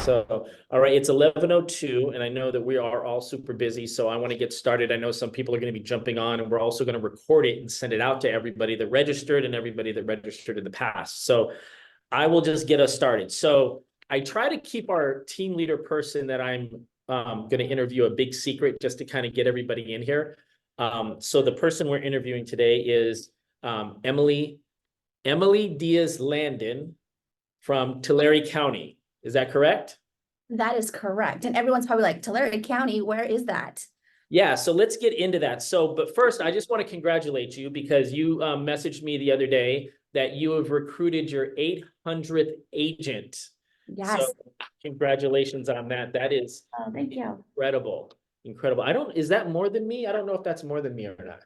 So, all right, it's 11:02, and I know that we are all super busy, so I want to get started. I know some people are going to be jumping on, and we're also going to record it and send it out to everybody that registered and everybody that registered in the past. So I will just get us started. So I try to keep our team leader person that I'm going to interview a big secret just to kind of get everybody in here. So the person we're interviewing today is Emily Diaz-Landon from Tulare County. Is that correct? That is correct. And everyone's probably like, Tulare County, where is that? Yeah, so let's get into that. So, but first, I just want to congratulate you because you messaged me the other day that you have recruited your 800th agent. Yes. So congratulations on that. That is thank you. incredible. Incredible. Is that more than me? I don't know if that's more than me or not.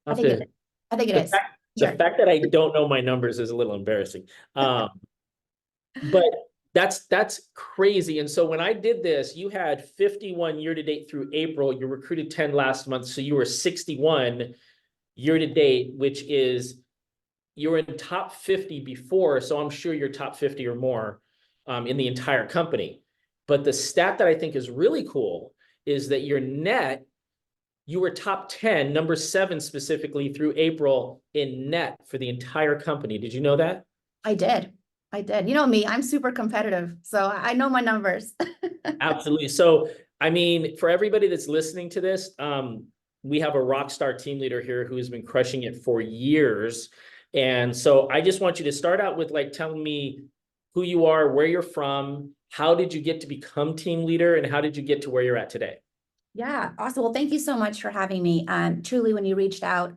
I think it is. The fact that I don't know my numbers is a little embarrassing. But that's crazy. And so when I did this, you had 51 year to date through April. You recruited 10 last month. So you were 61 year to date, which is you were in top 50 before. So I'm sure you're top 50 or more in the entire company. But the stat that I think is really cool is that your net, you were top 10, number 7 specifically through April in net for the entire company. Did you know that? I did. You know me, I'm super competitive, so I know my numbers. Absolutely. So, I mean, for everybody that's listening to this, we have a rock star team leader here who has been crushing it for years. And so I just want you to start out with like telling me who you are, where you're from, how did you get to become team leader, and how did you get to where you're at today? Yeah, awesome. Well, thank you so much for having me. Truly, when you reached out,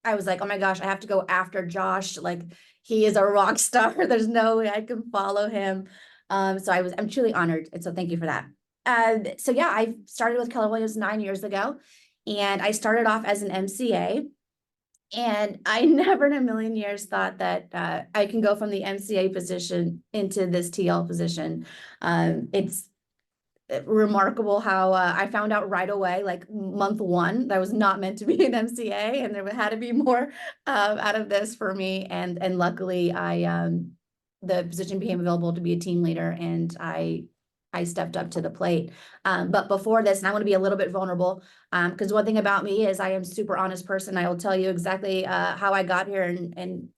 I was like, oh my gosh, I have to go after Josh. Like, he is a rock star. There's no way I can follow him. So I'm truly honored. And so thank you for that. So yeah, I started with Keller Williams 9 years ago, and I started off as an MCA. And I never in a million years thought that I can go from the MCA position into this TL position. It's remarkable how I found out right away, like month 1, that I was not meant to be an MCA, and there had to be more out of this for me. And luckily, the position became available to be a team leader, and I stepped up to the plate. But before this, and I want to be a little bit vulnerable, because one thing about me is I am a super honest person. I will tell you exactly how I got here and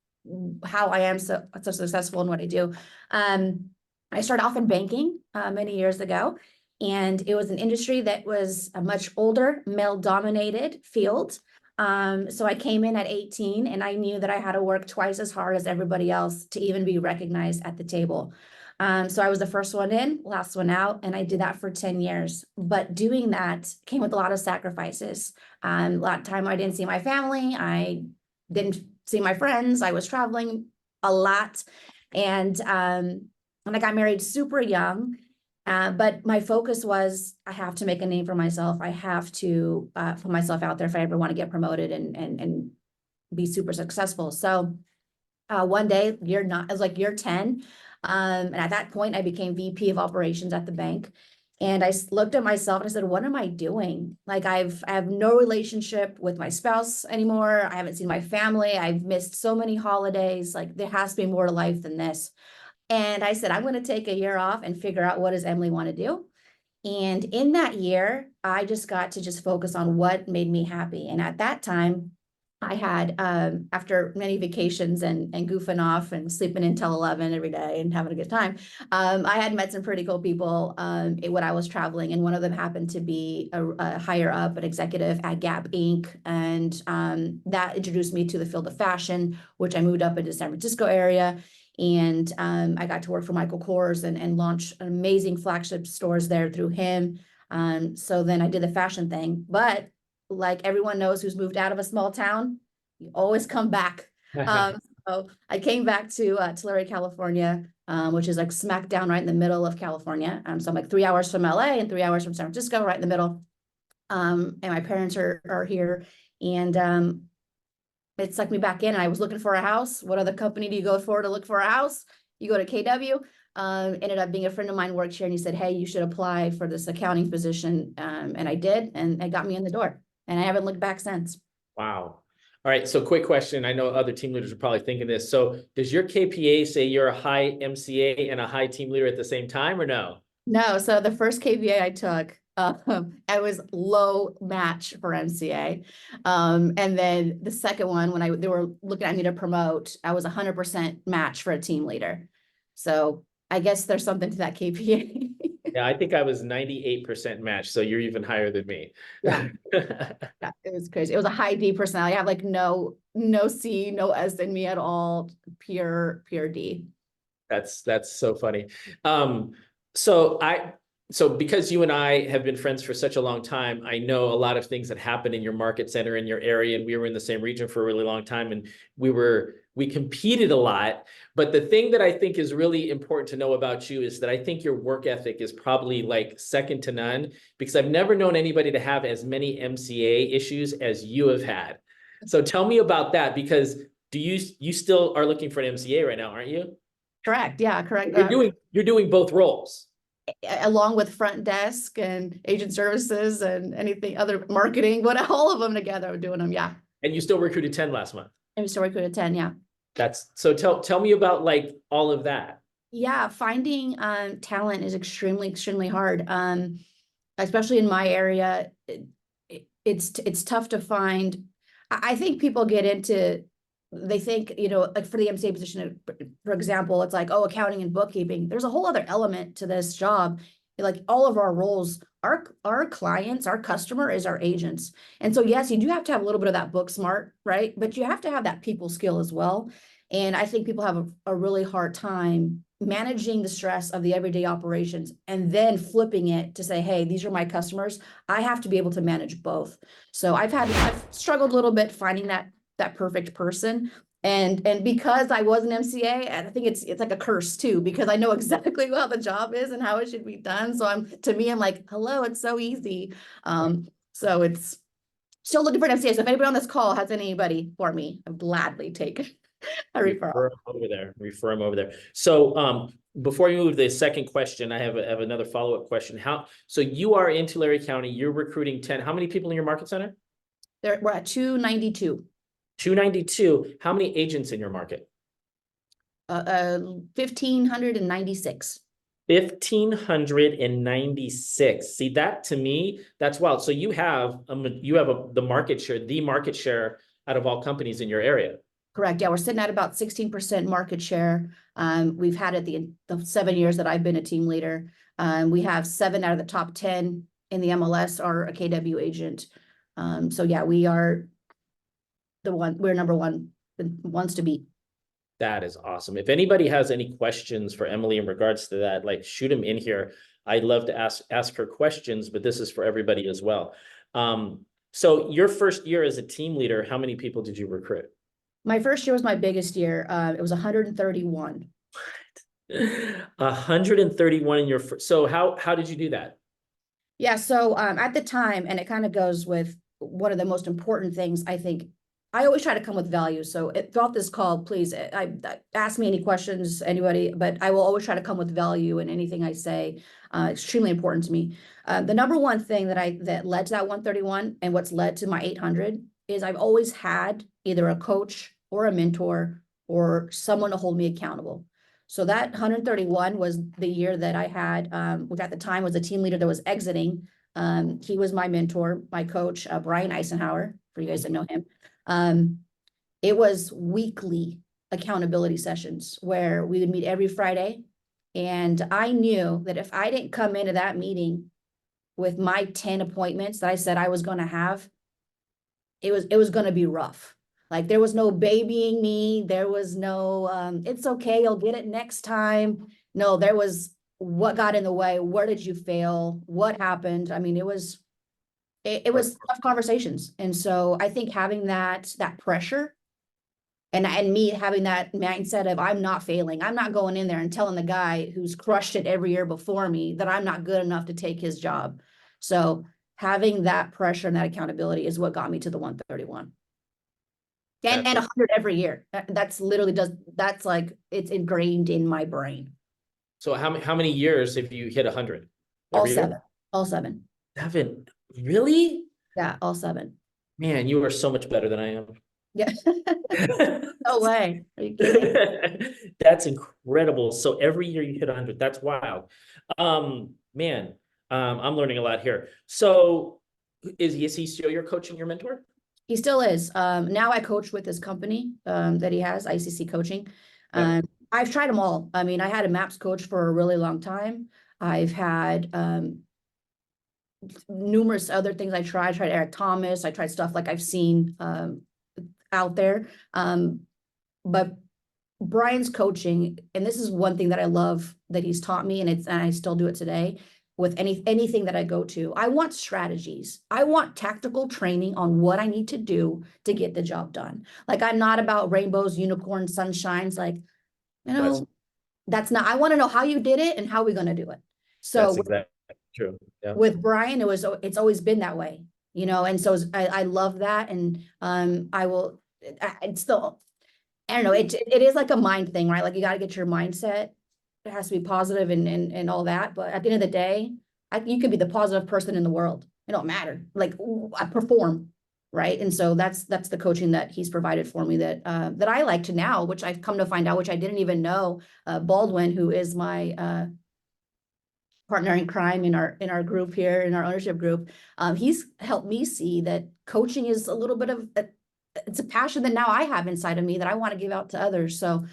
how I am so successful in what I do. I started off in banking many years ago. And it was an industry that was a much older, male-dominated field. So I came in at 18, and I knew that I had to work twice as hard as everybody else to even be recognized at the table. So I was the first one in, last one out, and I did that for 10 years. But doing that came with a lot of sacrifices. A lot of time I didn't see my family. I didn't see my friends. I was traveling a lot. And I got married super young. But my focus was, I have to make a name for myself. I have to put myself out there if I ever want to get promoted and be super successful. So one day, I was like year 10. And at that point, I became VP of operations at the bank. And I looked at myself and I said, what am I doing? Like I have no relationship with my spouse anymore. I haven't seen my family. I've missed so many holidays. Like there has to be more to life than this. And I said, I'm going to take a year off and figure out what does Emily want to do. And in that year, I just got to just focus on what made me happy. And at that time, I had, after many vacations and goofing off and sleeping until 11 every day and having a good time, I had met some pretty cool people when I was traveling. And one of them happened to be a higher up, an executive at Gap Inc. And that introduced me to the field of fashion, which I moved up into the San Francisco area. And I got to work for Michael Kors and launch amazing flagship stores there through him. So then I did the fashion thing. But like everyone knows who's moved out of a small town, you always come back. So I came back to Tulare, California, which is like smack down right in the middle of California. So I'm like 3 hours from LA and 3 hours from San Francisco, right in the middle. And my parents are here. And it sucked me back in, and I was looking for a house. What other company do you go for to look for a house? You go to KW. Ended up being a friend of mine worked here, and he said, hey, you should apply for this accounting position. And I did, and it got me in the door, and I haven't looked back since. Wow. All right. So quick question. I know other team leaders are probably thinking this. So does your KPA say you're a high MCA and a high team leader at the same time or no? No, so the first KPA I took, I was low match for MCA. And then the second one, when they were looking at me to promote, I was 100% match for a team leader. So I guess there's something to that KPA. Yeah, I think I was 98% match, so you're even higher than me. Yeah, yeah, it was crazy. It was a high D personality. I have like no C, no S in me at all. Pure D. That's so funny. Um, so because you and I have been friends for such a long time, I know a lot of things that happen in your market center in your area, and we were in the same region for a really long time, and we competed a lot. But the thing that I think is really important to know about you is that I think your work ethic is probably like second to none, because I've never known anybody to have as many MCA issues as you have had. So tell me about that, because you still are looking for an MCA right now, aren't you? Correct. Yeah, correct. You're doing both roles, Along with front desk and agent services and anything other marketing, what all of them together, I'm doing them. Yeah. and you still recruited 10 last month. I'm still recruited 10. Yeah. That's so tell me about like all of that. Yeah. Finding talent is extremely hard. Especially in my area, it's tough to find. I think people get into, they think, like for the MCA position, for example, it's like, oh, accounting and bookkeeping. There's a whole other element to this job. Like all of our roles, our clients, our customer is our agents. And so, yes, you do have to have a little bit of that book smart, right? But you have to have that people skill as well. And I think people have a really hard time managing the stress of the everyday operations and then flipping it to say, hey, these are my customers. I have to be able to manage both. So I've struggled a little bit finding that perfect person. And because I was an MCA, and I think it's like a curse too, because I know exactly how the job is and how it should be done. So I'm like, hello, it's so easy. So it's still looking for an MCA. So if anybody on this call has anybody for me, I'd gladly take a referral. Refer them over there. So before you move to the second question, I have another follow-up question. So you are in Tulare County, you're recruiting 10. How many people in your market center? We're at 292. 292. How many agents in your market? 1,596. 1,596. See, that to me, that's wild. So you have the market share out of all companies in your area. Correct. Yeah, we're sitting at about 16% market share. We've had it the 7 years that I've been a team leader. We have 7 out of the top 10 in the MLS are a KW agent. So yeah, we are we're number one, the ones to beat. That is awesome. If anybody has any questions for Emily in regards to that, like shoot them in here. I'd love to ask her questions, but this is for everybody as well. So your first year as a team leader, how many people did you recruit? My first year was my biggest year. It was 131. 131 in your first. So how did you do that? Yeah, so at the time, and it kind of goes with one of the most important things, I think, I always try to come with value. So throughout this call, please, ask me any questions, anybody, but I will always try to come with value in anything I say. Extremely important to me. The number one thing that led to that 131 and what's led to my 800 is I've always had either a coach or a mentor or someone to hold me accountable. So that 131 was the year that I had, which at the time was a team leader that was exiting. He was my mentor, my coach, Brian Eisenhower, for you guys that know him. It was weekly accountability sessions where we would meet every Friday. And I knew that if I didn't come into that meeting with my 10 appointments that I said I was going to have, it was going to be rough. Like there was no babying me. There was no, it's okay, you'll get it next time. No, there was what got in the way. Where did you fail? What happened? I mean, it was tough conversations. And so I think having that pressure and me having that mindset of I'm not failing. I'm not going in there and telling the guy who's crushed it every year before me that I'm not good enough to take his job. So having that pressure and that accountability is what got me to the 131. And 100 every year. That's literally that's like it's ingrained in my brain. So how many years have you hit 100? All 7. All 7. 7. Really? Yeah, all 7. Man, you are so much better than I am. Yeah. No way. Are you kidding? That's incredible. So every year you hit 100. That's wild. Man, I'm learning a lot here. So is he still your coach and your mentor? He still is. Now I coach with his company that he has, ICC Coaching. Yeah. I've tried them all. I mean, I had a MAPS coach for a really long time. I've had numerous other things I tried Eric Thomas. I tried stuff like I've seen out there. But Brian's coaching, and this is one thing that I love that he's taught me, and I still do it today with anything that I go to. I want strategies. I want tactical training on what I need to do to get the job done. Like, I'm not about rainbows, unicorns, sunshines. Like, That's that's not, I want to know how you did it and how we're going to do it. So exactly true. Yeah. with Brian, it's always been that way, and so I love that. And it's still, I don't know, it is like a mind thing, right? Like, you got to get your mindset. It has to be positive and all that. But at the end of the day, you could be the positive person in the world. It don't matter. Like, I perform, right? And so that's the coaching that he's provided for me that I like to now, which I've come to find out, which I didn't even know. Baldwin, who is my partner in crime in our group here, in our ownership group, he's helped me see that coaching is a little bit of it's a passion that now I have inside of me that I want to give out to others. So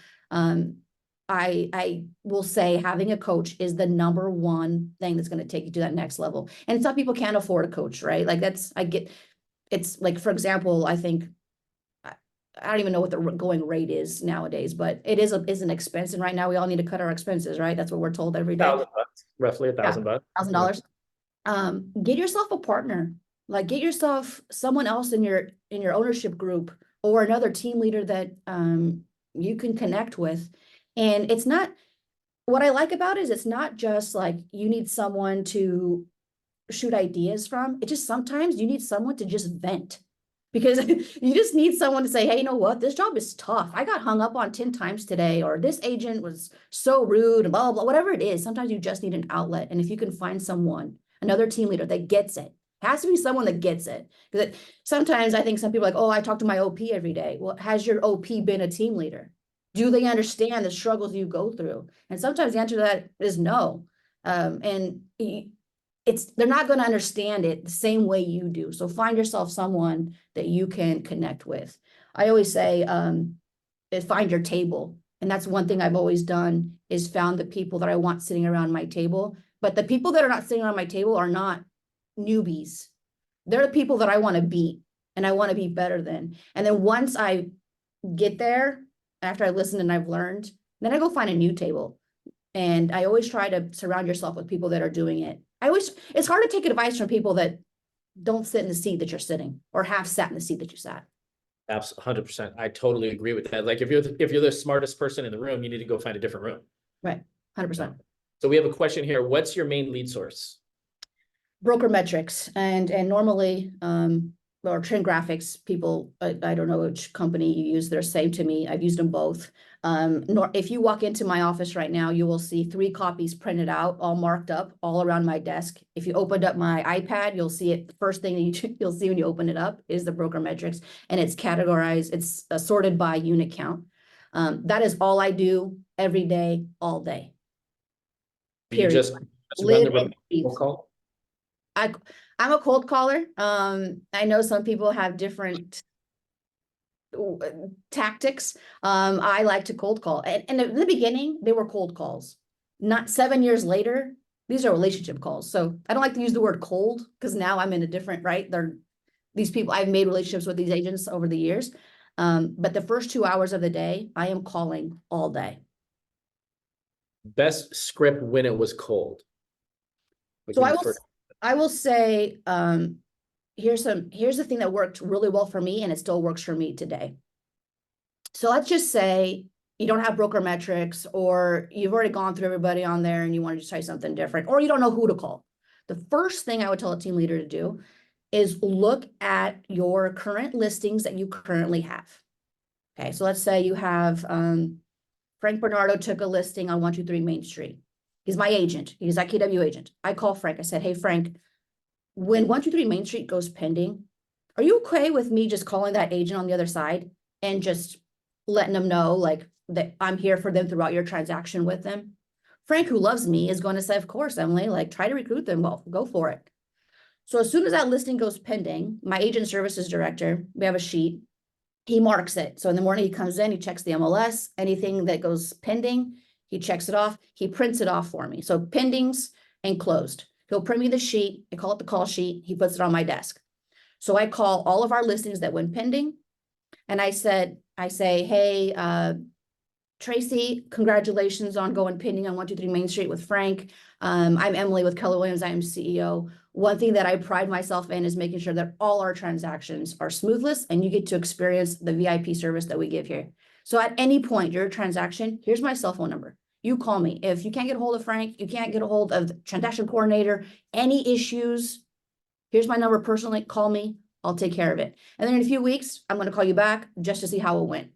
I will say having a coach is the number one thing that's going to take you to that next level. And some people can't afford a coach, right? Like, it's like, for example, I think, I don't even know what the going rate is nowadays, but it is an expense. And right now we all need to cut our expenses, right? That's what we're told every day. $1,000, roughly $1,000. $1,000. Get yourself a partner. Like, get yourself someone else in your ownership group, or another team leader that you can connect with. And it's not, what I like about it is it's not just like you need someone to shoot ideas from. It just, sometimes you need someone to just vent, because you just need someone to say, hey, you know what? This job is tough. I got hung up on 10 times today, or this agent was so rude, and blah, blah, blah, whatever it is. Sometimes you just need an outlet. And if you can find someone, another team leader that gets it, has to be someone that gets it. Because sometimes I think some people are like, oh, I talk to my OP every day. Well, has your OP been a team leader? Do they understand the struggles you go through? And sometimes the answer to that is no. And they're not going to understand it the same way you do. So find yourself someone that you can connect with. I always say, find your table. And that's one thing I've always done, is found the people that I want sitting around my table. But the people that are not sitting around my table are not newbies. They're the people that I want to beat and I want to be better than. And then once I get there, after I listen and I've learned, then I go find a new table. And I always try to surround yourself with people that are doing it. It's hard to take advice from people that don't sit in the seat that you're sitting, or have sat in the seat that you sat. Absolutely, 100%. I totally agree with that. Like, if you're the smartest person in the room, you need to go find a different room. Right, 100%. So we have a question here. What's your main lead source? Broker metrics, and normally, or Trend Graphics, people, I don't know which company you use, they're same to me. I've used them both. If you walk into my office right now, you will see 3 copies printed out, all marked up, all around my desk. If you opened up my iPad, you'll see it. The first thing that you'll see when you open it up is the broker metrics, and it's categorized, it's sorted by unit count. That is all I do every day, all day. You just run the cold call? I'm a cold caller. I know some people have different tactics. I like to cold call. And in the beginning, they were cold calls. Not 7 years later, these are relationship calls. So I don't like to use the word cold, because now I'm in a different, right? These people, I've made relationships with these agents over the years. But the first 2 hours of the day, I am calling all day. Best script when it was cold. So I will say, here's the thing that worked really well for me, and it still works for me today. So let's just say you don't have broker metrics, or you've already gone through everybody on there and you want to just try something different, or you don't know who to call. The first thing I would tell a team leader to do is look at your current listings that you currently have. Okay, so let's say you have Frank Bernardo took a listing on 123 Main Street. He's my agent. He's that KW agent. I call Frank. I said, hey, Frank, when 123 Main Street goes pending, are you okay with me just calling that agent on the other side and just letting them know like that I'm here for them throughout your transaction with them? Frank, who loves me, is going to say, of course, Emily, like try to recruit them. Well, go for it. So as soon as that listing goes pending, my agent services director, we have a sheet, he marks it. So in the morning he comes in, he checks the MLS, anything that goes pending, he checks it off, he prints it off for me. So pendings and closed. He'll print me the sheet, I call it the call sheet, he puts it on my desk. So I call all of our listings that went pending. And I say, hey, Tracy, congratulations on going pending on 123 Main Street with Frank. I'm Emily with Keller Williams. I am CEO. One thing that I pride myself in is making sure that all our transactions are smoothless and you get to experience the VIP service that we give here. So at any point, your transaction, here's my cell phone number. You call me. If you can't get a hold of Frank, you can't get a hold of the transaction coordinator, any issues, here's my number personally, call me, I'll take care of it. And then in a few weeks, I'm going to call you back just to see how it went.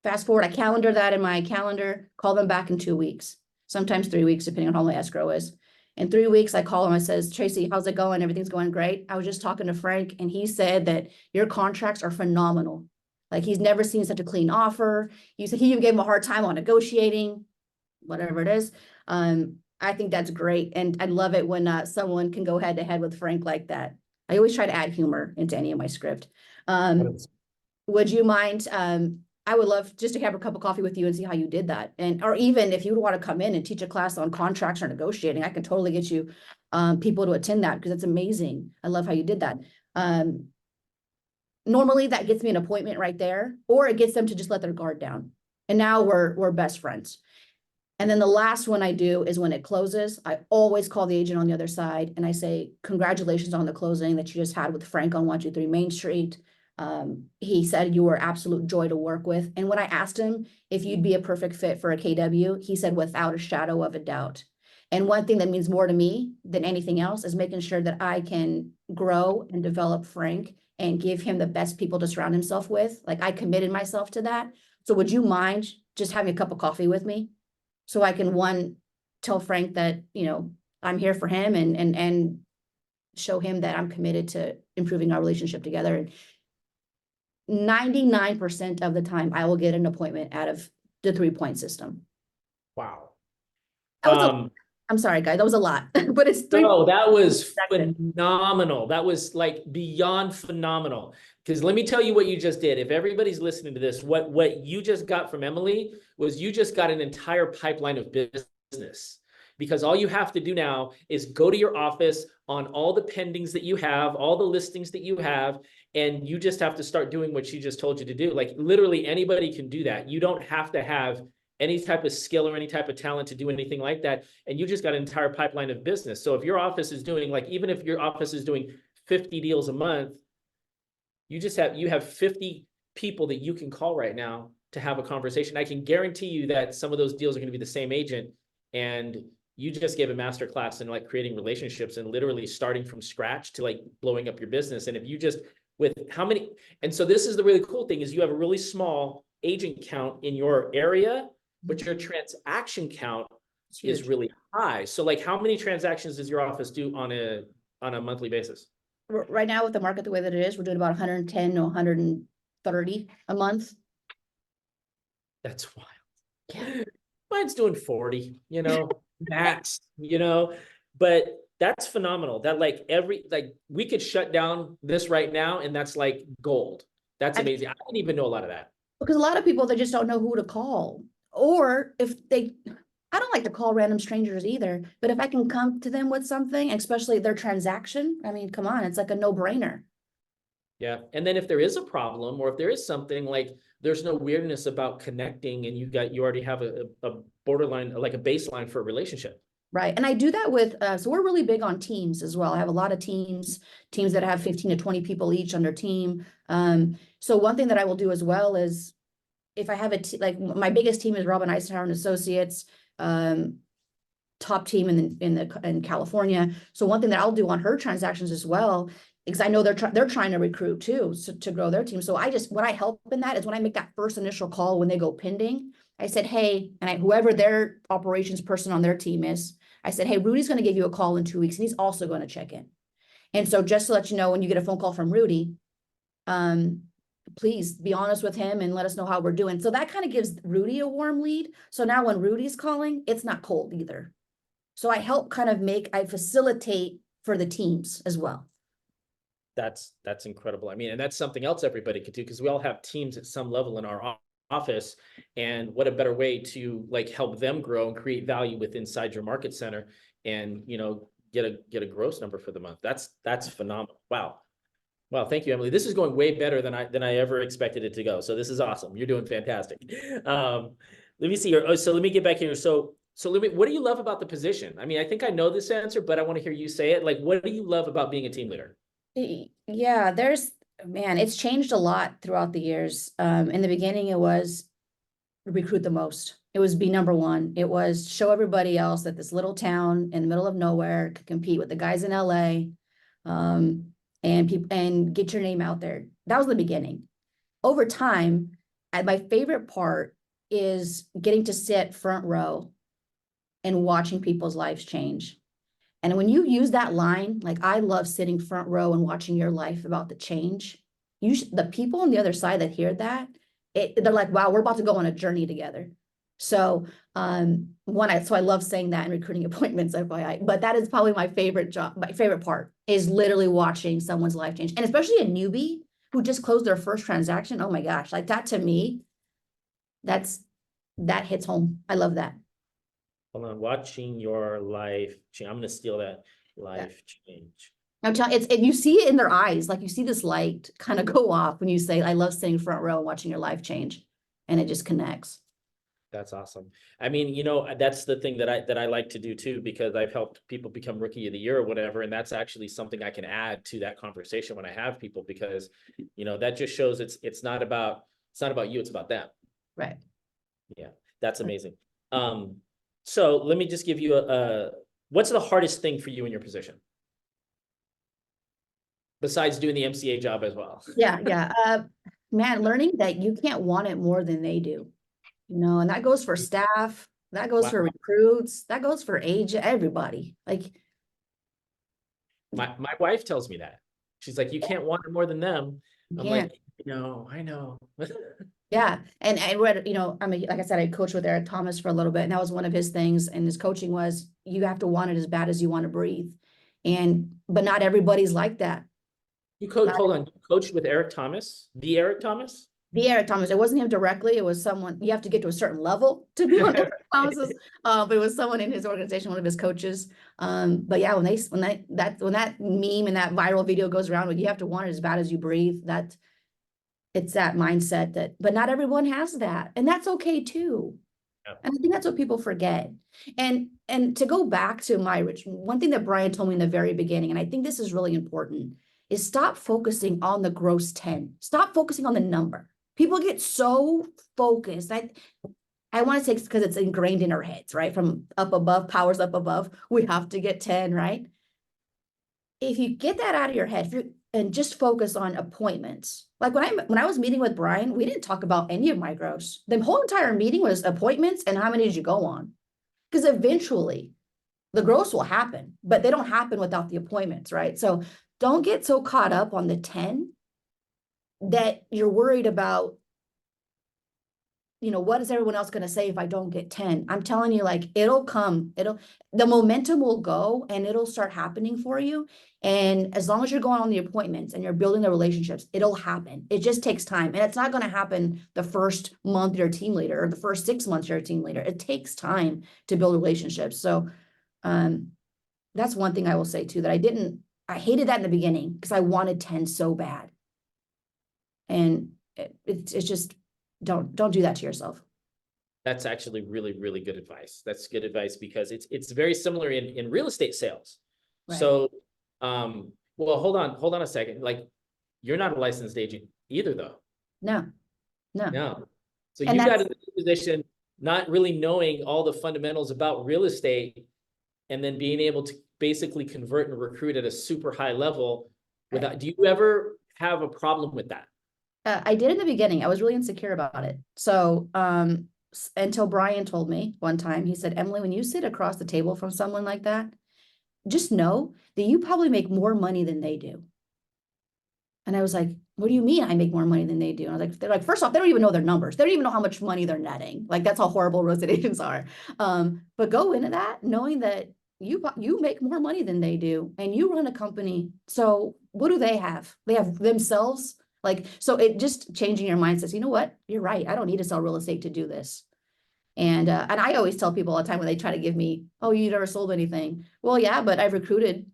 Fast forward, I calendar that in my calendar, call them back in 2 weeks, sometimes 3 weeks, depending on how my escrow is. In 3 weeks, I call him, I says, Tracy, how's it going? Everything's going great. I was just talking to Frank and he said that your contracts are phenomenal. Like he's never seen such a clean offer. He said he even gave him a hard time on negotiating, whatever it is. I think that's great. And I love it when someone can go head to head with Frank like that. I always try to add humor into any of my script. Would you mind, I would love just to have a cup of coffee with you and see how you did that. And, or even if you would want to come in and teach a class on contracts or negotiating, I can totally get you people to attend that because it's amazing. I love how you did that. Normally that gets me an appointment right there, or it gets them to just let their guard down. And now we're best friends. And then the last one I do is when it closes, I always call the agent on the other side and I say, congratulations on the closing that you just had with Frank on 123 Main Street. He said you were absolute joy to work with. And when I asked him if you'd be a perfect fit for a KW, he said without a shadow of a doubt. And one thing that means more to me than anything else is making sure that I can grow and develop Frank and give him the best people to surround himself with. Like I committed myself to that. So would you mind just having a cup of coffee with me? So I can tell Frank that, you know, I'm here for him and show him that I'm committed to improving our relationship together. And 99% of the time I will get an appointment out of the 3-point system. Wow. I'm sorry, guys, that was a lot, but it's three. No, that was phenomenal. That was like beyond phenomenal. Because let me tell you what you just did. If everybody's listening to this, what you just got from Emily was you just got an entire pipeline of business. Because all you have to do now is go to your office on all the pendings that you have, all the listings that you have, and you just have to start doing what she just told you to do. Like literally anybody can do that. You don't have to have any type of skill or any type of talent to do anything like that. And you just got an entire pipeline of business. So if your office is doing, like, even if your office is doing 50 deals a month, you have 50 people that you can call right now to have a conversation. I can guarantee you that some of those deals are going to be the same agent. And you just gave a master class in like creating relationships and literally starting from scratch to like blowing up your business. And if you just, with how many, and so this is the really cool thing is you have a really small agent count in your area, but your transaction count is really high. So like how many transactions does your office do on a monthly basis? Right now with the market the way that it is, we're doing about 110 to 130 a month. That's wild. Yeah. Mine's doing 40, you know, max, you know, but that's phenomenal. That like we could shut down this right now and that's like gold. That's amazing. I didn't even know a lot of that. Because a lot of people, they just don't know who to call. Or if they, I don't like to call random strangers either, but if I can come to them with something, especially their transaction, I mean, come on, it's like a no-brainer. Yeah. And then if there is a problem or if there is something like there's no weirdness about connecting and you already have a borderline, like a baseline for a relationship. Right. And I do that with, so we're really big on teams as well. I have a lot of teams that have 15 to 20 people each on their team. So one thing that I will do as well is if I have like my biggest team is Robin Eisenhower and Associates, top team in California. So one thing that I'll do on her transactions as well, because I know they're trying to recruit too, so to grow their team. So what I help in that is when I make that first initial call when they go pending, I said, hey, and whoever their operations person on their team is, I said, hey, Rudy's going to give you a call in 2 weeks and he's also going to check in. And so just to let you know, when you get a phone call from Rudy, please be honest with him and let us know how we're doing. So that kind of gives Rudy a warm lead. So now when Rudy's calling, it's not cold either. So I help kind of I facilitate for the teams as well. That's incredible. I mean, and that's something else everybody could do, because we all have teams at some level in our office. And what a better way to like help them grow and create value with inside your market center, and get a gross number for the month. That's phenomenal. Wow. Wow, thank you, Emily. This is going way better than I ever expected it to go. So this is awesome. You're doing fantastic. Let me see here. Oh, so let me get back here. So what do you love about the position? I mean, I think I know this answer, but I want to hear you say it. Like, what do you love about being a team leader? Yeah, it's changed a lot throughout the years. In the beginning, it was recruit the most. It was be number one. It was show everybody else that this little town in the middle of nowhere could compete with the guys in LA. And get your name out there. That was the beginning. Over time, my favorite part is getting to sit front row and watching people's lives change. And when you use that line, like I love sitting front row and watching your life about the change, the people on the other side that hear that, they're like, wow, we're about to go on a journey together. So so I love saying that in recruiting appointments, FYI, but that is probably my favorite job. My favorite part is literally watching someone's life change, and especially a newbie who just closed their first transaction. Oh my gosh, like that to me, that hits home. I love that. Hold on, watching your life change. I'm going to steal that. Life change. I'm telling you see it in their eyes, like you see this light kind of go off when you say, I love sitting front row and watching your life change, and it just connects. That's awesome. I mean, that's the thing that I like to do too, because I've helped people become rookie of the year or whatever. And that's actually something I can add to that conversation when I have people, because, that just shows it's not about you, it's about them. Right. Yeah, that's amazing. So let me just give you what's the hardest thing for you in your position? Besides doing the MCA job as well. Yeah. Man, learning that you can't want it more than they do. And that goes for staff, that goes for recruits, that goes for everybody. Like my wife tells me that. She's like, you can't want it more than them. I'm like, I know. Yeah. And I read, like I said, I coached with Eric Thomas for a little bit, and that was one of his things. And his coaching was, you have to want it as bad as you want to breathe. But not everybody's like that. Hold on, you coached with Eric Thomas, the Eric Thomas? The Eric Thomas, it wasn't him directly. It was someone, you have to get to a certain level to be on Eric Thomas's, but it was someone in his organization, one of his coaches. But yeah, when that meme and that viral video goes around, you have to want it as bad as you breathe, it's that mindset but not everyone has that. And that's okay too. Yeah. And I think that's what people forget. And to go back to one thing that Brian told me in the very beginning, and I think this is really important, is stop focusing on the gross 10. Stop focusing on the number. People get so focused. I want to say it's because it's ingrained in our heads, right? From up above, powers up above, we have to get 10, right? If you get that out of your head and just focus on appointments. Like when I was meeting with Brian, we didn't talk about any of my gross. The whole entire meeting was appointments and how many did you go on? Because eventually the gross will happen, but they don't happen without the appointments, right? So don't get so caught up on the 10 that you're worried about, what is everyone else going to say if I don't get 10? I'm telling you, like, it'll come, the momentum will go and it'll start happening for you. And as long as you're going on the appointments and you're building the relationships, it'll happen. It just takes time. And it's not going to happen the first month you're a team leader or the first 6 months you're a team leader. It takes time to build relationships. So that's one thing I will say too, that I hated that in the beginning because I wanted 10 so bad. And it's just, don't do that to yourself. That's actually really, really good advice. That's good advice because it's very similar in real estate sales. Right. So, well, hold on a second. Like, you're not a licensed agent either, though. No. So you got in the position not really knowing all the fundamentals about real estate, and then being able to basically convert and recruit at a super high level. Without, do you ever have a problem with that? I did in the beginning. I was really insecure about it. So until Brian told me one time, he said, Emily, when you sit across the table from someone like that, just know that you probably make more money than they do. And I was like, what do you mean I make more money than they do? And I was like, they're like, first off, they don't even know their numbers. They don't even know how much money they're netting. Like, that's how horrible real estate agents are. But go into that knowing that you make more money than they do, and you run a company. So what do they have? They have themselves. Like, so it just changing your mind says, you know what? You're right. I don't need to sell real estate to do this. And I always tell people all the time when they try to give me, oh, you never sold anything. Well, yeah, but I've recruited,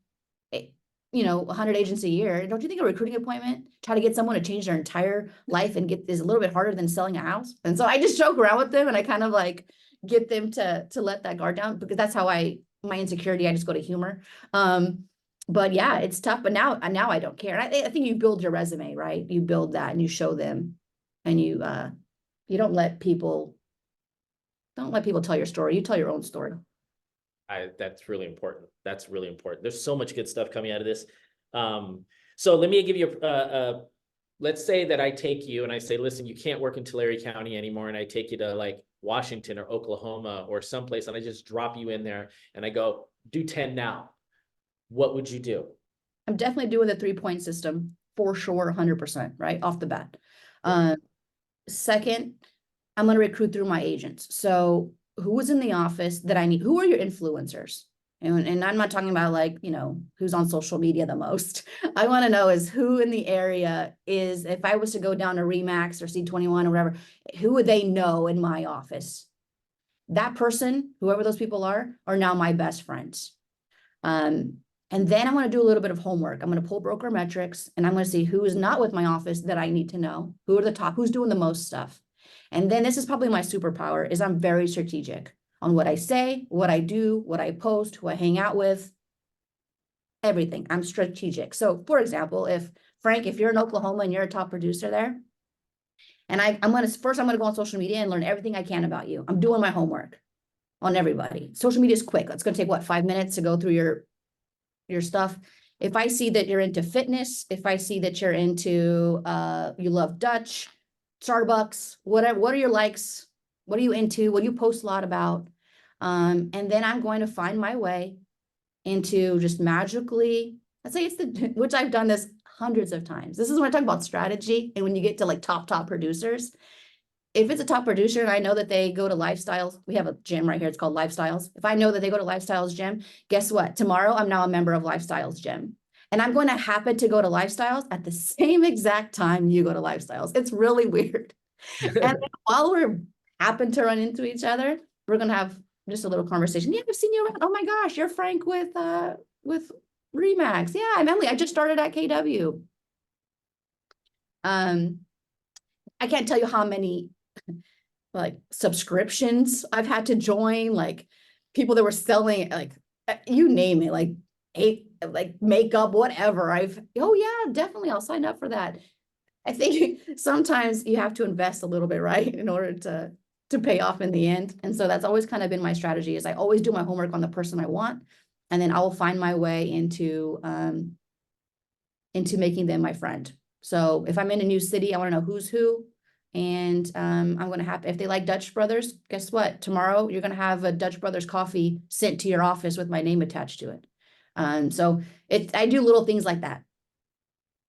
100 agents a year. Don't you think a recruiting appointment, try to get someone to change their entire life and is a little bit harder than selling a house? And so I just joke around with them, and I kind of like get them to let that guard down, because that's how my insecurity, I just go to humor. But yeah, it's tough, but now I don't care. And I think you build your resume, right? You build that and you show them, and you don't let people tell your story. You tell your own story. That's really important. That's really important. There's so much good stuff coming out of this. So let me give you let's say that I take you and I say, listen, you can't work in Tulare County anymore. And I take you to like Washington or Oklahoma or someplace, and I just drop you in there and I go, do 10 now. What would you do? I'm definitely doing the 3-point system for sure, 100%, right off the bat. Second, I'm going to recruit through my agents. So who is in the office that I need? Who are your influencers? And I'm not talking about like, who's on social media the most. I want to know is who in the area is, if I was to go down to Remax or C21 or whatever, who would they know in my office? That person, whoever those people are now my best friends. And then I'm going to do a little bit of homework. I'm going to pull broker metrics, and I'm going to see who is not with my office that I need to know. Who are the top, who's doing the most stuff. And then this is probably my superpower, is I'm very strategic on what I say, what I do, what I post, who I hang out with, everything. I'm strategic. So for example, if you're in Oklahoma and you're a top producer there, and I'm going to go on social media and learn everything I can about you. I'm doing my homework on everybody. Social media is quick. It's going to take what, 5 minutes to go through your stuff. If I see that you're into fitness, if I see that you're into, you love Dutch, Starbucks, whatever, what are your likes? What are you into? What do you post a lot about? And then I'm going to find my way into just magically, let's say which I've done this hundreds of times. This is when I talk about strategy. And when you get to like top producers, if it's a top producer and I know that they go to Lifestyles, we have a gym right here. It's called Lifestyles. If I know that they go to Lifestyles gym, guess what? Tomorrow, I'm now a member of Lifestyles gym. And I'm going to happen to go to Lifestyles at the same exact time you go to Lifestyles. It's really weird. And while we're happen to run into each other, we're going to have just a little conversation. Yeah, I've seen you around. Oh my gosh, you're Frank with Remax. Yeah, I'm Emily. I just started at KW. I can't tell you how many like subscriptions I've had to join, like people that were selling, like you name it, like makeup, whatever. Oh yeah, definitely, I'll sign up for that. I think sometimes you have to invest a little bit, right, in order to pay off in the end. And so that's always kind of been my strategy, is I always do my homework on the person I want, and then I will find my way into making them my friend. So if I'm in a new city, I want to know who's who. And I'm going to have, if they like Dutch Brothers, guess what? Tomorrow, you're going to have a Dutch Brothers coffee sent to your office with my name attached to it. So I do little things like that.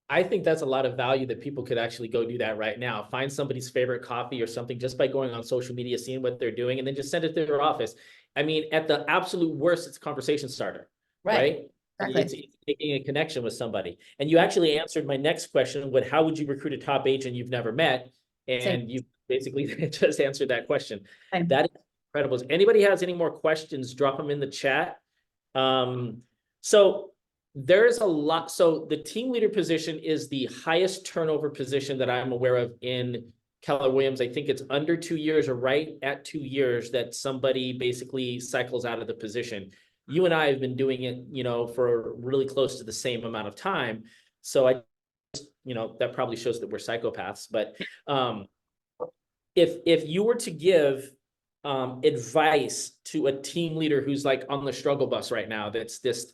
I think that's a lot of value that people could actually go do that right now. Find somebody's favorite coffee or something just by going on social media, seeing what they're doing, and then just send it to their office. I mean, at the absolute worst, it's a conversation starter, right? Exactly. It's making a connection with somebody. And you actually answered my next question with how would you recruit a top agent you've never met? And you basically just answered that question. That is incredible. If anybody has any more questions, drop them in the chat. So there's a lot. So the team leader position is the highest turnover position that I'm aware of in Keller Williams. I think it's under 2 years or right at 2 years that somebody basically cycles out of the position. You and I have been doing it, for really close to the same amount of time. So that probably shows that we're psychopaths. But if you were to give advice to a team leader who's like on the struggle bus right now, that's this,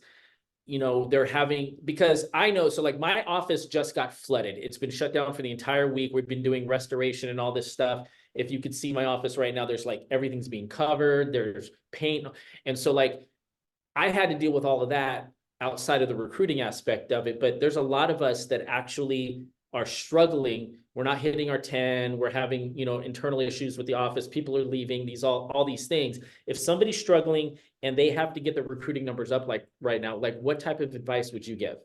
they're having, because I know, so like my office just got flooded. It's been shut down for the entire week. We've been doing restoration and all this stuff. If you could see my office right now, there's like everything's being covered. There's paint. And so like, I had to deal with all of that outside of the recruiting aspect of it, but there's a lot of us that actually are struggling. We're not hitting our 10. We're having, internal issues with the office. People are leaving, all these things. If somebody's struggling and they have to get their recruiting numbers up like right now, like what type of advice would you give?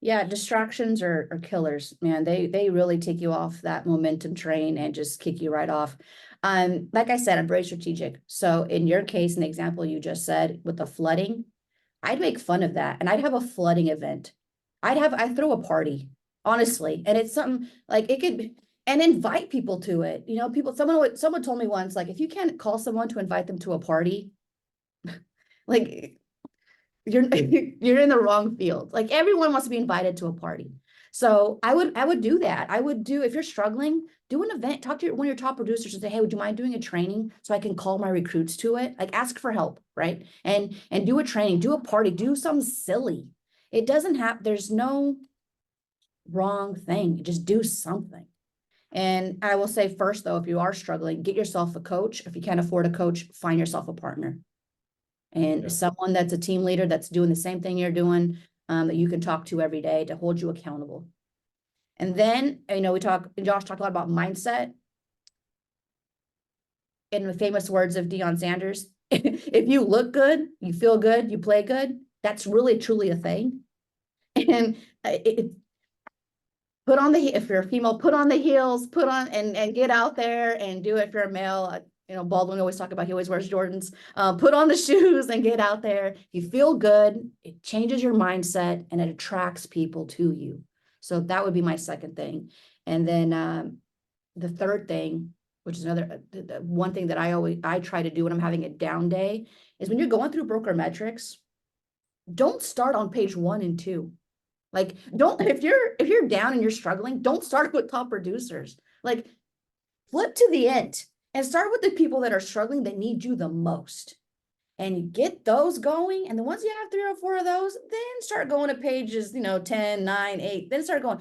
Yeah, distractions are killers, man. They really take you off that momentum train and just kick you right off. Like I said, I'm very strategic. So in your case, an example you just said with the flooding, I'd make fun of that and I'd have a flooding event. I'd throw a party, honestly. And it's something like it could and invite people to it. Someone told me once, like, if you can't call someone to invite them to a party, like you're you're in the wrong field. Like everyone wants to be invited to a party. So I would do that. If you're struggling, do an event, talk to one of your top producers and say, hey, would you mind doing a training so I can call my recruits to it? Like ask for help, right? And do a training, do a party, do something silly. It doesn't have, there's no wrong thing. Just do something. And I will say first though, if you are struggling, get yourself a coach. If you can't afford a coach, find yourself a partner. And Yeah. someone that's a team leader that's doing the same thing you're doing, that you can talk to every day to hold you accountable. And then, Josh talked a lot about mindset. In the famous words of Deion Sanders, if you look good, you feel good, you play good, that's really truly a thing. And if you're a female, put on the heels, put on and get out there and do it. If you're a male, Baldwin always talk about, he always wears Jordans, put on the shoes and get out there. You feel good, it changes your mindset and it attracts people to you. So that would be my second thing. And then the third thing, which is another one thing that I try to do when I'm having a down day, is when you're going through broker metrics, don't start on page 1 and 2. Like, if you're down and you're struggling, don't start with top producers. Like, flip to the end and start with the people that are struggling, that need you the most. And you get those going. And then once you have 3 or 4 of those, then start going to pages, 10, 9, 8, then start going.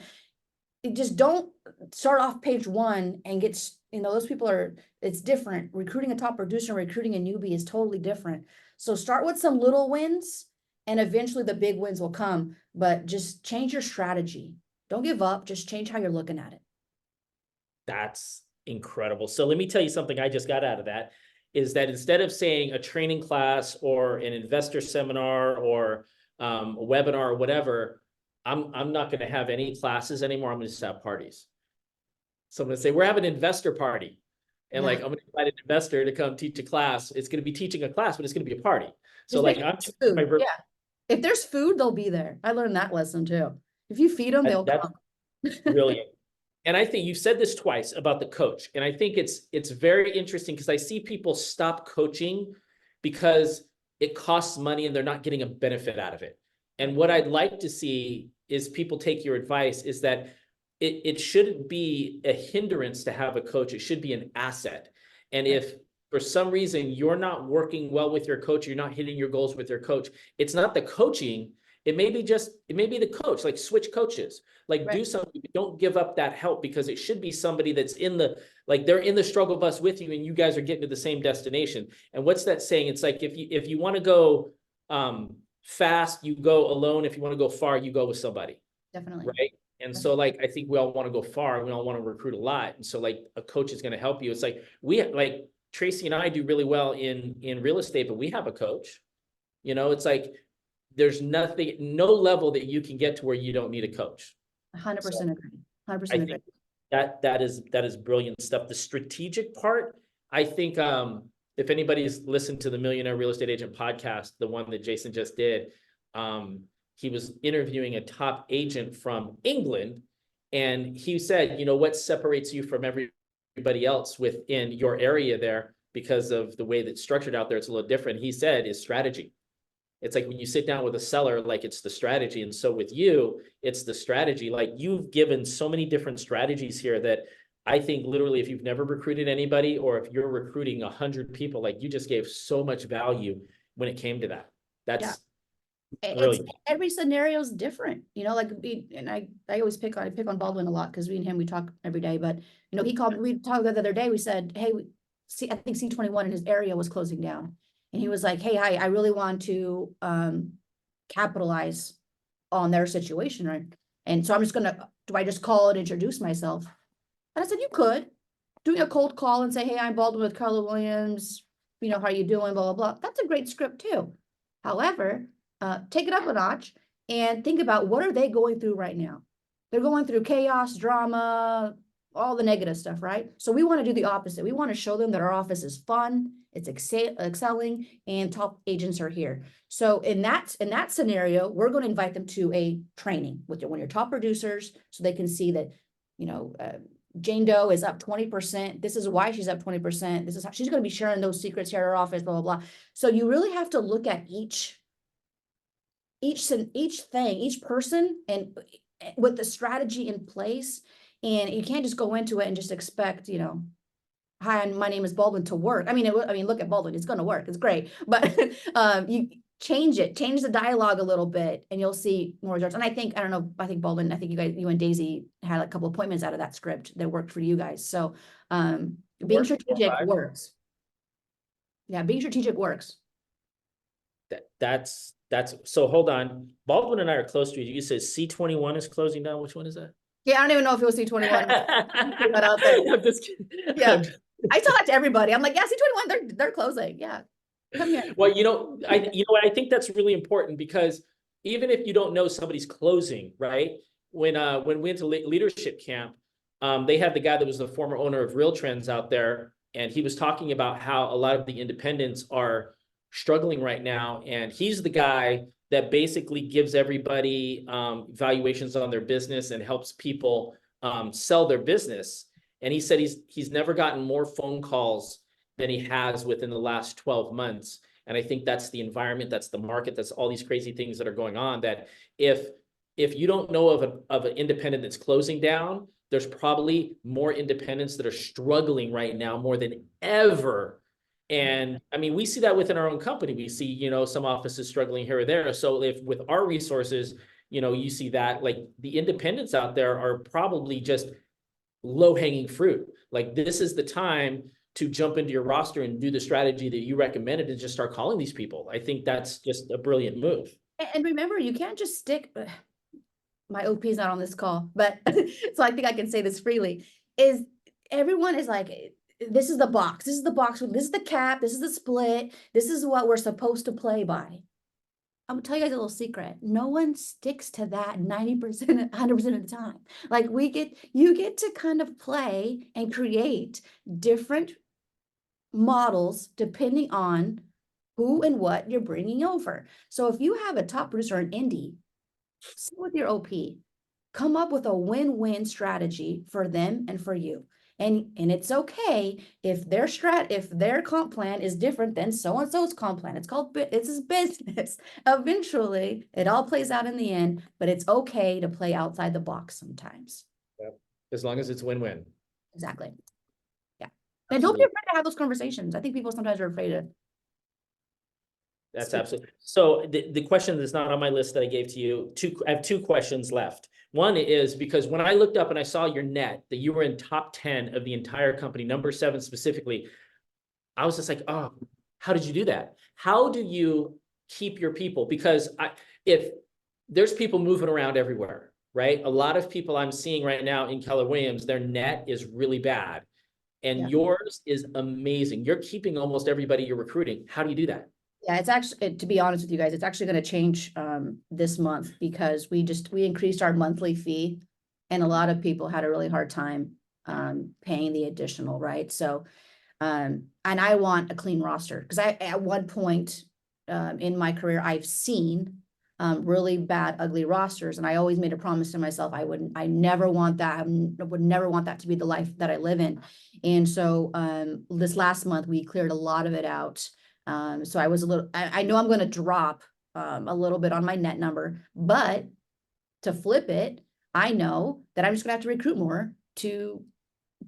Just don't start off page 1 and get, those people it's different. Recruiting a top producer and recruiting a newbie is totally different. So start with some little wins and eventually the big wins will come, but just change your strategy. Don't give up, just change how you're looking at it. That's incredible. So let me tell you something I just got out of that, is that instead of saying a training class or an investor seminar or a webinar or whatever, I'm not going to have any classes anymore. I'm going to just have parties. So I'm going to say, we're having an investor party. And Yeah. I'm going to invite an investor to come teach a class. It's going to be teaching a class, but it's going to be a party. So Just I'm food. Yeah. If there's food, they'll be there. I learned that lesson too. If you feed them, they'll come. Brilliant. And I think you've said this twice about the coach. And I think it's very interesting because I see people stop coaching because it costs money and they're not getting a benefit out of it. And what I'd like to see is people take your advice, is that it shouldn't be a hindrance to have a coach. It should be an asset. And if for some reason you're not working well with your coach, you're not hitting your goals with your coach, it's not the coaching. It may be the coach, like switch coaches, do something, don't give up that help, because it should be somebody that's they're in the struggle bus with you and you guys are getting to the same destination. And what's that saying? It's like, if you want to go fast, you go alone. If you want to go far, you go with somebody. Definitely. Right. And so I think we all want to go far. We all want to recruit a lot. And so a coach is going to help you. It's Tracy and I do really well in real estate, but we have a coach. It's there's no level that you can get to where you don't need a coach. 100% agree. 100% I agree. think that is brilliant stuff. The strategic part, I think, if anybody's listened to the Millionaire Real Estate Agent podcast, the one that Jason just did, he was interviewing a top agent from England, and he said, what separates you from everybody else within your area there, because of the way that's structured out there, it's a little different. He said, is strategy. It's like when you sit down with a seller, it's the strategy. And so with you, it's the strategy. You've given so many different strategies here that I think literally, if you've never recruited anybody, or if you're recruiting 100 people, you just gave so much value when it came to that. That's brilliant. Every scenario is different, and I always pick on Baldwin a lot because we and him, we talk every day, but he called, we talked the other day, we said, hey, I think C21 in his area was closing down. And he was like, hey, I really want to capitalize on their situation, right? And so I'm just gonna, do I just call and introduce myself? And I said, you could, doing a cold call and say, hey, I'm Baldwin with Keller Williams, you know, how are you doing, blah, blah, blah. That's a great script too. However, take it up a notch and think about, what are they going through right now? They're going through chaos, drama, all the negative stuff, right? So we want to do the opposite. We want to show them that our office is fun, it's excelling, and top agents are here. So in that scenario, we're going to invite them to a training with one of your top producers, so they can see that, you know, Jane Doe is up 20%. This is why she's up 20%. This is how she's going to be sharing those secrets here at her office, blah, blah, blah. So you really have to look at each thing, each person, and with the strategy in place. And you can't just go into it and just expect, you know, hi, my name is Baldwin to work. I mean, look at Baldwin, it's going to work. It's great. But you change the dialogue a little bit, and you'll see more results. And I think Baldwin, I think you and Daisy had a couple appointments out of that script that worked for you guys. So being strategic works. Yeah, being strategic works. That's so hold on. Baldwin and I are close to you. You said C21 is closing down. Which one is that? Yeah, I don't even know if it was C21. Out there. I'm just kidding. Yeah. I tell that to everybody. I'm like, yeah, C21, they're closing. Yeah. Come here. Well, you know what, I think that's really important, because even if you don't know somebody's closing, right? When we went to leadership camp, they had the guy that was the former owner of Real Trends out there, and he was talking about how a lot of the independents are struggling right now, and he's the guy that basically gives everybody valuations on their business and helps people sell their business. And he said he's never gotten more phone calls than he has within the last 12 months. And I think that's the environment, that's the market, that's all these crazy things that are going on, that if you don't know of an independent that's closing down, there's probably more independents that are struggling right now more than ever. And I mean, we see that within our own company. We see, you know, some offices struggling here or there. So if with our resources, you know, you see that, like, the independents out there are probably just low-hanging fruit. Like, this is the time to jump into your roster and do the strategy that you recommended and just start calling these people. I think that's just a brilliant move. And remember, you can't just stick, my OP is not on this call, but so I think I can say this freely, is everyone is like, this is the box, this is the cap, this is the split, this is what we're supposed to play by. I'm gonna tell you guys a little secret. No one sticks to that 90%, 100% of the time. Like, you get to kind of play and create different models depending on who and what you're bringing over. So if you have a top producer in Indy, sit with your OP, come up with a win-win strategy for them and for you. And it's okay if their comp plan is different than so-and-so's comp plan. It's his business. Eventually, it all plays out in the end, but it's okay to play outside the box sometimes. Yeah. As long as it's win-win. Exactly. Yeah. And don't be afraid to have those conversations. I think people sometimes are afraid of. That's absolutely. So the question that's not on my list that I gave to you, I have two questions left. One is, because when I looked up and I saw your net, that you were in top 10 of the entire company, number 7 specifically, I was just like, oh, how did you do that? How do you keep your people? Because if there's people moving around everywhere, right? A lot of people I'm seeing right now in Keller Williams, their net is really bad. And yours is amazing. You're keeping almost everybody you're recruiting. How do you do that? Yeah, it's actually, to be honest with you guys, it's actually going to change this month, because we increased our monthly fee, and a lot of people had a really hard time paying the additional, right? So, and I want a clean roster, because at one point in my career, I've seen really bad, ugly rosters, and I always made a promise to myself I never want that. I would never want that to be the life that I live in. And so this last month, we cleared a lot of it out. So I was I know I'm going to drop a little bit on my net number, but to flip it, I know that I'm just going to have to recruit more to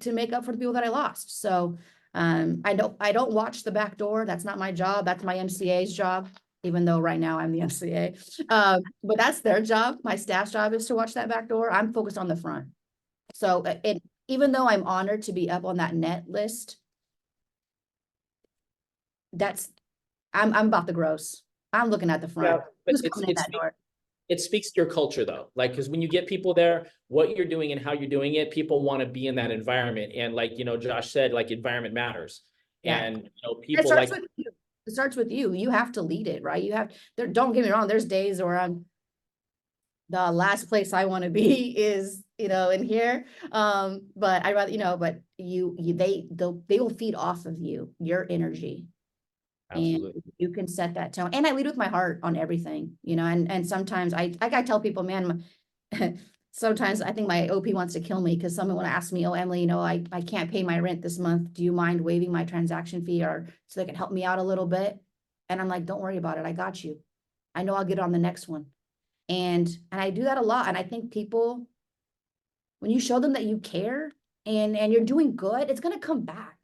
make up for the people that I lost. So I don't watch the back door. That's not my job. That's my MCA's job, even though right now I'm the MCA. But that's their job. My staff's job is to watch that back door. I'm focused on the front. So even though I'm honored to be up on that net list, that's I'm about the gross. I'm looking at the Yeah, front. but Who's coming in that door? it speaks to your culture though. Like, because when you get people there, what you're doing and how you're doing it, people want to be in that environment. And like, Josh said, like environment matters. Yeah. And, It people starts like, with you. It starts with you. You have to lead it, right? You have there, don't get me wrong, there's days where I'm the last place I want to be is, in here. But I rather, but they will feed off of you, your energy. And absolutely. you can set that tone. And I lead with my heart on everything, and sometimes I tell people, man, sometimes I think my OP wants to kill me because someone will ask me, oh, Emily, I can't pay my rent this month. Do you mind waiving my transaction fee or so they can help me out a little bit? And I'm like, don't worry about it. I got you. I know I'll get on the next one. And I do that a lot. And I think people, when you show them that you care and you're doing good, it's going to come back.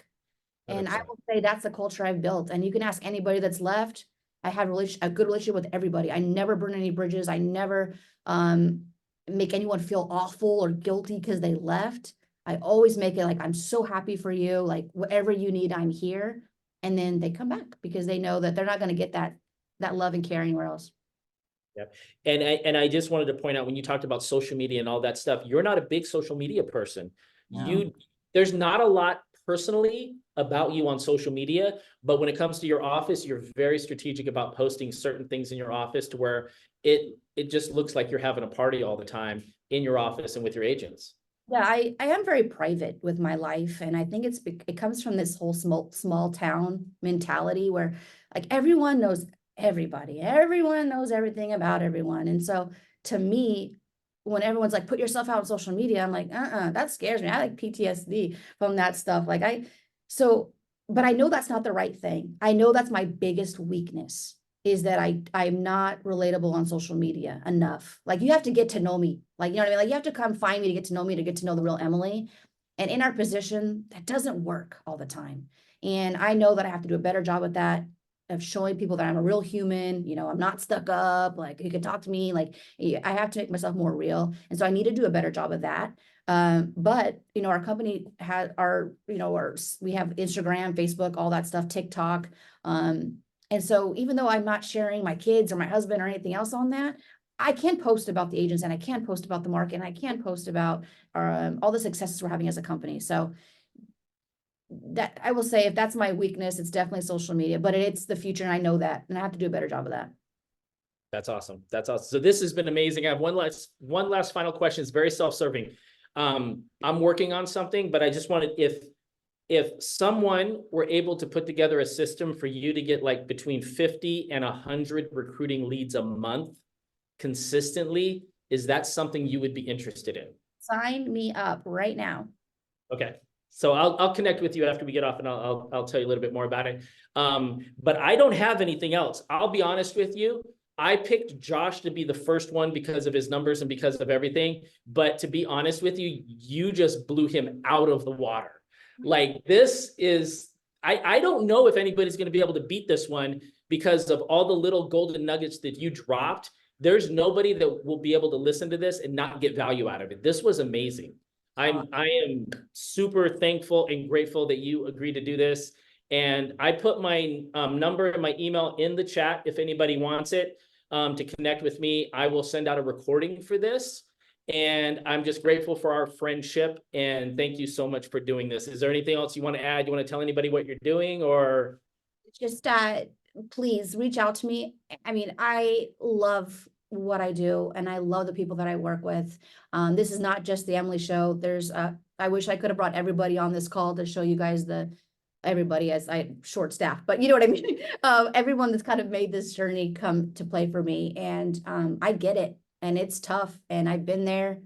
And I 100%. will say that's the culture I've built. And you can ask anybody that's left. I had a good relationship with everybody. I never burn any bridges. I never make anyone feel awful or guilty because they left. I always make it like, I'm so happy for you. Like whatever you need, I'm here. And then they come back because they know that they're not going to get that love and care anywhere else. Yep. And I just wanted to point out, when you talked about social media and all that stuff, you're not a big social media person. No. There's not a lot personally about you on social media, but when it comes to your office, you're very strategic about posting certain things in your office to where it just looks like you're having a party all the time in your office and with your agents. Yeah, I am very private with my life, and I think it comes from this whole small town mentality where like everyone knows everybody, everyone knows everything about everyone, and so to me, when everyone's like put yourself out on social media, I'm like, that scares me. I like PTSD from that stuff. But I know that's not the right thing. I know that's my biggest weakness is that I'm not relatable on social media enough. Like you have to get to know me. Like, you know what I mean? Like you have to come find me to get to know me, to get to know the real Emily. And in our position, that doesn't work all the time. And I know that I have to do a better job with that, of showing people that I'm a real human. I'm not stuck up, like you can talk to me. Like I have to make myself more real. And so I need to do a better job of that. But our company has we have Instagram, Facebook, all that stuff, TikTok. And so even though I'm not sharing my kids or my husband or anything else on that, I can post about the agents and I can post about the market and I can post about all the successes we're having as a company. So that I will say, if that's my weakness, it's definitely social media, but it's the future and I know that, and I have to do a better job of that. That's awesome. That's awesome. So this has been amazing. I have one last final question. It's very self-serving. I'm working on something, but I just wanted, if someone were able to put together a system for you to get like between 50 and 100 recruiting leads a month consistently, is that something you would be interested in? Sign me up right now. Okay. So I'll connect with you after we get off and I'll tell you a little bit more about it. But I don't have anything else. I'll be honest with you. I picked Josh to be the first one because of his numbers and because of everything. But to be honest with you, you just blew him out of the water. Like this is, I don't know if anybody's going to be able to beat this one because of all the little golden nuggets that you dropped. There's nobody that will be able to listen to this and not get value out of it. This was amazing. I am super thankful and grateful that you agreed to do this. And I put my number and my email in the chat if anybody wants it to connect with me. I will send out a recording for this. And I'm just grateful for our friendship. And thank you so much for doing this. Is there anything else you want to add? You want to tell anybody what you're doing, or? Just please reach out to me. I mean, I love what I do and I love the people that I work with. This is not just the Emily Show. There's I wish I could have brought everybody on this call to show you guys everybody, as I short staff, but you know what I mean? Everyone that's kind of made this journey come to play for me. And I get it. And it's tough. And I've been there.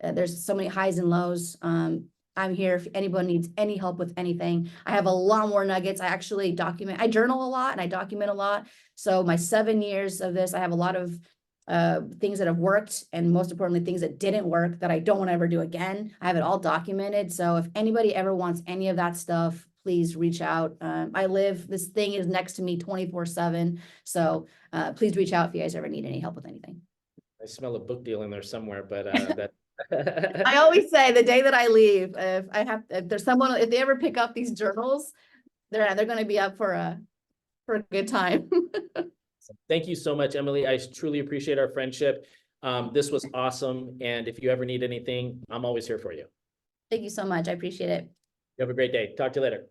There's so many highs and lows. I'm here if anyone needs any help with anything. I have a lot more nuggets. I actually I journal a lot and I document a lot. So my 7 years of this, I have a lot of things that have worked and most importantly, things that didn't work that I don't want to ever do again. I have it all documented. So if anybody ever wants any of that stuff, please reach out. This thing is next to me 24/7. So please reach out if you guys ever need any help with anything. I smell a book deal in there somewhere, but that. I always say the day that I leave, if they ever pick up these journals, they're going to be up for for a good time. Thank you so much, Emily. I truly appreciate our friendship. This was awesome. And if you ever need anything, I'm always here for you. Thank you so much. I appreciate it. You have a great day. Talk to you later.